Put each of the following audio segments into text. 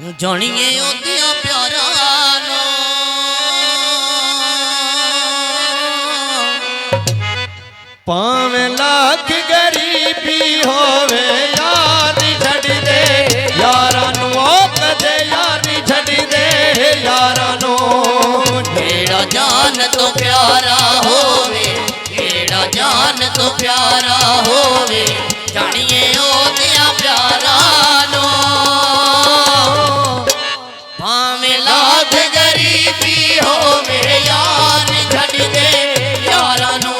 जानिए ओदिया प्यारा नो भावें लाख गरीबी होवे यार नी छड़ दे यारां नू कदे यार नी छड़ दे यारां नू जेड़ा जान तो प्यारा होवे जेड़ा जान तो प्यारा होवे जानिए ओदिया प्यारा नो भावें लाख गरीबी होवे यार नी छड़ दे यारां नू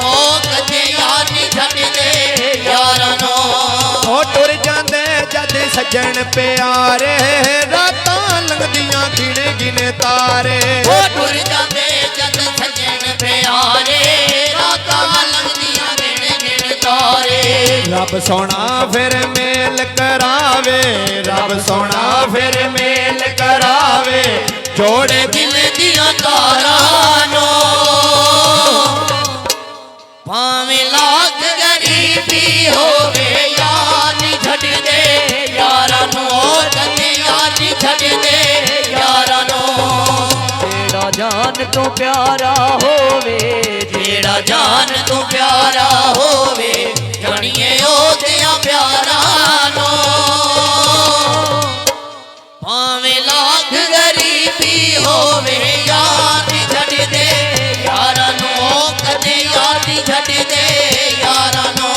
कदे यार नी छड़ दे यारां नू ओ टुर जांदे जद सज्जन प्यारे रातां लंघदियां गिने गिने तारे ओ टुर जांदे जद सज्जन प्यारे रातां लंघदियां गिन गिन तारे रब सोना फिर मेल करावे रब सोना फिर मेल करावे जोड़े दिल दिया तारां नो भावें लाख गरीबी होवे यार नी छड़ दे यारां नू कदे यार नी छड़ दे यारां नू जेड़ा जान तो प्यारा होवे जेड़ा जान तो प्यारा होवे जानिए ओदिया प्यारा नो भावें लाख गरीबी होवे यार नी छड़ दे यारां नू कदे यार नी छड़ दे यारां नू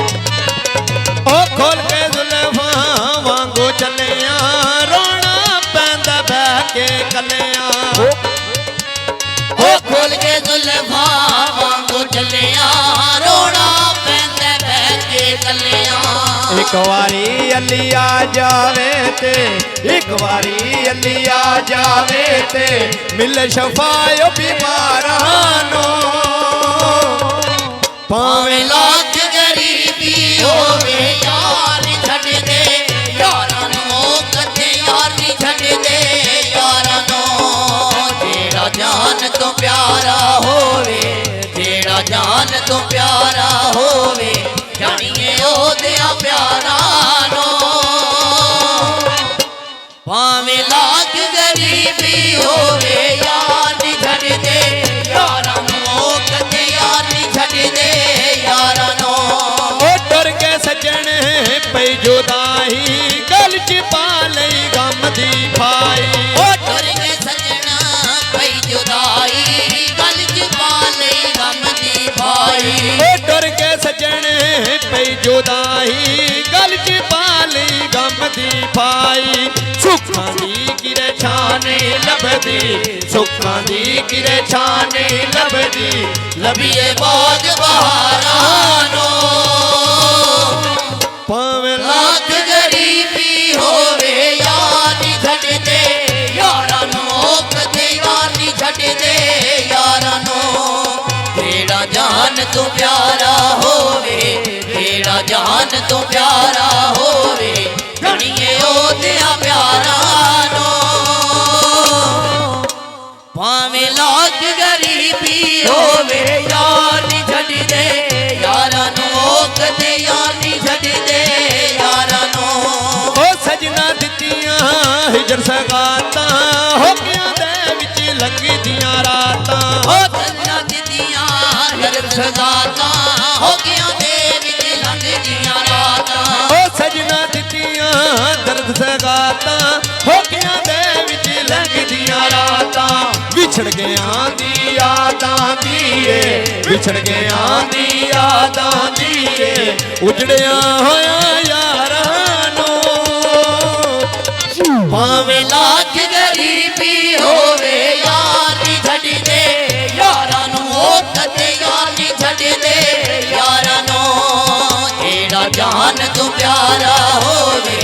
ओ खोल के जुल्फां वांगू चलिया रोना पैंदा बह के कलिया ओ खोल के जुल्फां वांगू चलिया रोना पैंदा बह के कलिया एक वारी अली आ जावे ते एक वारी अली आ जावे ते मिल शफायो बीमारां नो भावें लाख गरीबी होवे यार नी छड़ दे यारां नू कदे यार नी छड़ दे यारां नू जेड़ा जान तो प्यारा होवे जेड़ा जान तो प्यारा होवे जानिए ओदिया प्यारा नो भावें लाख गरीबी होवे यार नी छड़ दे यारां नू कदे यार नी छड़ दे यारां नू ओ डर के सजन पई जुदाई गल च पा लई गम दी फाई ओ टुर के सजना पई जुदाई गल च पा लई गम दी भाई ओ डर के सजन पई जुदाई गल च पा लई गम दी फाई सुखां दी किरे छाने लभदी सुखां दी किरे छाने लभदी लबिए बाज बहारां नो भावें लाख गरीबी होवे यार नी छड़ दे यारां नू कदे यार नी छड़ दे यारां नू जेड़ा जान तो प्यारा होवे जेड़ा जान तो प्यारा होवे जानिए ओदिया प्यारा नो भावें लाख गरीबी होवे यार नी छड़ दे यारां नू कदे यार नी छड़ दे यारां नू ओ सजना दित्तियां हिजर सगातां हो गया दे विच लंघी दियां रातां ओ सजना दित्तियां हिजर सगातां हो गया दे विच लंघ दियां रातां ओ सजना दित्तियां दर्द सगातां हो गया दे विच लंघ दियां रातां विछड़ गया दी यादां दीए विछड़ गया दी यादां दीए उजड़िया होया यारां नू भावें लाख गरीबी होवे यार नी छड़ दे यारां नू कदे यार नी छड़ दे यारां नू जेड़ा जान तो प्यारा होवे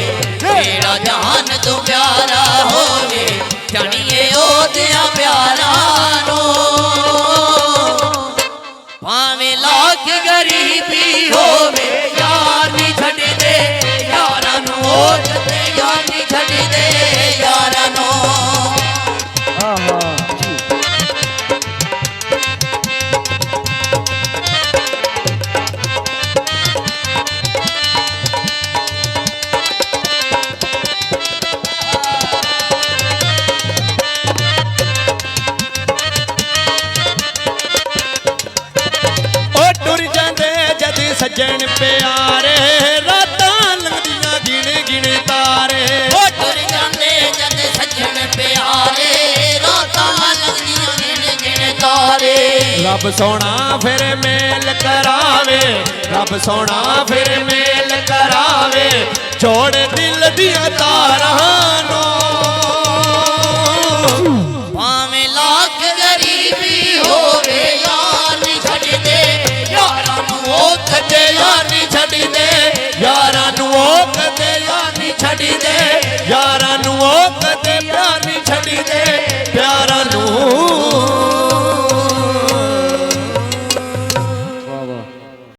जेड़ा जान तो प्यारा होवे जानिए ओदिया प्यारा नो भावें लाख गरीबी होवे यार नी छड़ दे यारां नू कदे यार नी छड़ दे यारां नू आहा ਜਦ ਸੱਜਣ ਪਿਆਰੇ ਰਾਤਾਂ ਲੰਘਦੀਆਂ ਗਿਣ ਗਿਣ ਤਾਰੇ ਉਹ ਤੁਰ ਜਾਂਦੇ ਜਦ ਸੱਜਣ ਪਿਆਰੇ ਰਾਤਾਂ ਲੱਗਦੀਆਂ ਗਿਣ ਗਿਣ ਤਾਰੇ ਰੱਬ ਸੋਹਣਾ ਫਿਰ ਮੇਲ ਕਰਾਵੇ ਰੱਬ ਸੋਹਣਾ ਫਿਰ ਮੇਲ ਕਰਾਵੇ ਜੋੜ ਦਿਲ ਦੀਆਂ ਤਾਰਾਂ ਨੂੰ ਭਾਵੇਂ ਲੱਖ ਗਰੀਬੀ ਹੋਵੇ ਯਾਰ ਨਹੀਂ ਛੱਡਦੇ ਯਾਰਾਂ ਨੂੰ ਉਹ ਕਦੇ ਯਾਰ ਨਹੀਂ ਛੱਡਦੇ ਯਾਰਾਂ ਨੂੰ ਉਹ ਕਦੇ ਯਾਰ ਨਹੀਂ ਛੱਡਦੇ